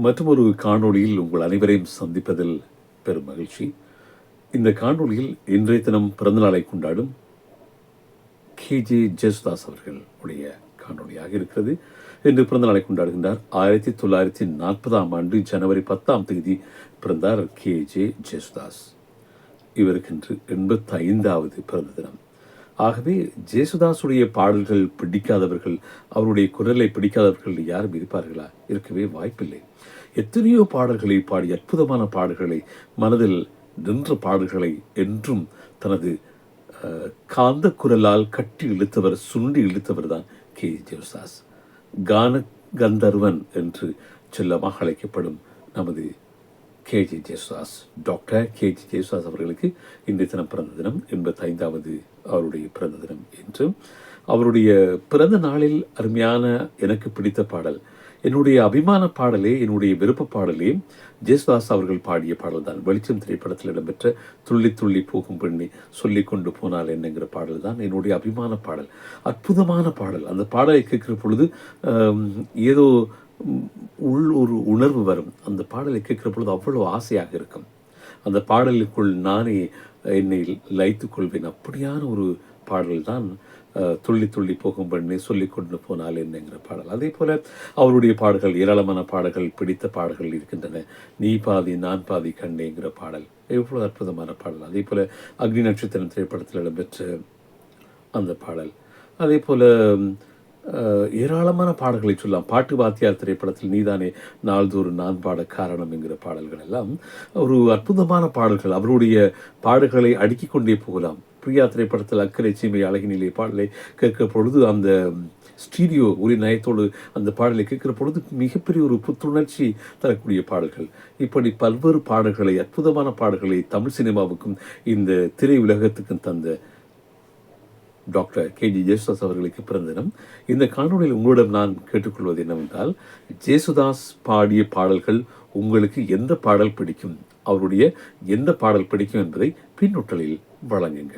மற்றொரு காணொளியில் உங்கள் அனைவரையும் சந்திப்பதில் பெரும் மகிழ்ச்சி. இந்த காணொளியில் இன்றைய தினம் பிறந்தநாளை கொண்டாடும் கேஜே ஜேசுதாஸ் அவர்கள் உடைய காணொளியாக இருக்கிறது. இன்று பிறந்தநாளை கொண்டாடுகின்றார். 1940 ஜனவரி 10 பிறந்தார் கேஜே ஜேசுதாஸ். இவருக்கு இன்று 85வது பிறந்த தினம். ஆகவே ஜேசுதாசுடைய பாடல்கள் பிடிக்காதவர்கள், அவருடைய குரலை பிடிக்காதவர்கள் யாரும் இருப்பார்களா? இருக்கவே வாய்ப்பில்லை. எத்தனையோ பாடல்களை பாடி, அற்புதமான பாடல்களை, மனதில் நின்ற பாடல்களை என்றும் தனது காந்த குரலால் கட்டி இழுத்தவர், சுண்டி இழுத்தவர் தான் கே ஜேசுதாஸ். கான கந்தர்வன் என்று செல்லமாக அழைக்கப்படும் நமது கேஜே ஜேசுதாஸ், டாக்டர் கேஜே ஜேசுதாஸ் அவர்களுக்கு இன்றைய தினம் பிறந்த தினம், 85வது அவருடைய பிறந்த தினம் என்று. அவருடைய பிறந்த நாளில் அருமையான எனக்கு பிடித்த பாடல், என்னுடைய அபிமான பாடலே, என்னுடைய விருப்ப பாடலே ஜேசுதாஸ் அவர்கள் பாடிய பாடல் தான். வெளிச்சம் திரைப்படத்தில் இடம்பெற்ற துள்ளி துள்ளி போகும் பெண்ணை சொல்லி கொண்டு போனால் என்னங்கிற பாடல் தான் என்னுடைய அபிமான பாடல். அற்புதமான பாடல். அந்த பாடலை கேட்கிற பொழுது ஏதோ ஒரு உணர்வு வரும். அந்த பாடலை கேட்கிற பொழுது அவ்வளவு ஆசையாக இருக்கும். அந்த பாடலுக்குள் நானே என்னை லயித்துக் கொள்வேன். அப்படியான ஒரு பாடல் தான் துள்ளி துள்ளி போகும் பெண்ணை சொல்லி கொண்டு போனால் என்னங்கிற பாடல். அதே போல அவருடைய பாடல்கள், ஏராளமான பாடல்கள், பிடித்த பாடல்கள் இருக்கின்றன. நீ பாதி நான் பாதி கண்டேங்கிற பாடல் எவ்வளவு அற்புதமான பாடல். அதே போல அக்னி நட்சத்திரம் திரைப்படத்தில் இடம்பெற்ற அந்த பாடல். அதே போல ஏராளமான பாடல்களை சொல்லலாம். பாட்டு வாத்தியார் திரைப்படத்தில் நீதானே நாள்தோறும் நான் பாட காரணம் என்கிற பாடல்கள் எல்லாம் ஒரு அற்புதமான பாடல்கள். அவருடைய பாடல்களை அடுக்கிக் கொண்டே போகலாம். பிரியா திரைப்படத்தில் அக்கறை சீமை அழகினிலே பாடலை கேட்கிற பொழுது, அந்த ஸ்டீரியோ ஒலி நயத்தோடு அந்த பாடலை கேட்கிற பொழுது மிகப்பெரிய ஒரு புத்துணர்ச்சி தரக்கூடிய பாடல்கள். இப்படி பல்வேறு பாடல்களை, அற்புதமான பாடல்களை தமிழ் சினிமாவுக்கும் இந்த திரை உலகத்துக்கும் தந்த டாக்டர் கேஜே ஜேசுதாஸ் அவர்களுக்கு பிறந்த தினம். இந்த காணொலியில் உங்களிடம் நான் கேட்டுக்கொள்வது என்னவென்றால், ஜேசுதாஸ் பாடிய பாடல்கள் உங்களுக்கு எந்த பாடல் பிடிக்கும், அவருடைய எந்த பாடல் பிடிக்கும் என்பதை பின்னொட்டலில் வழங்குங்கள்.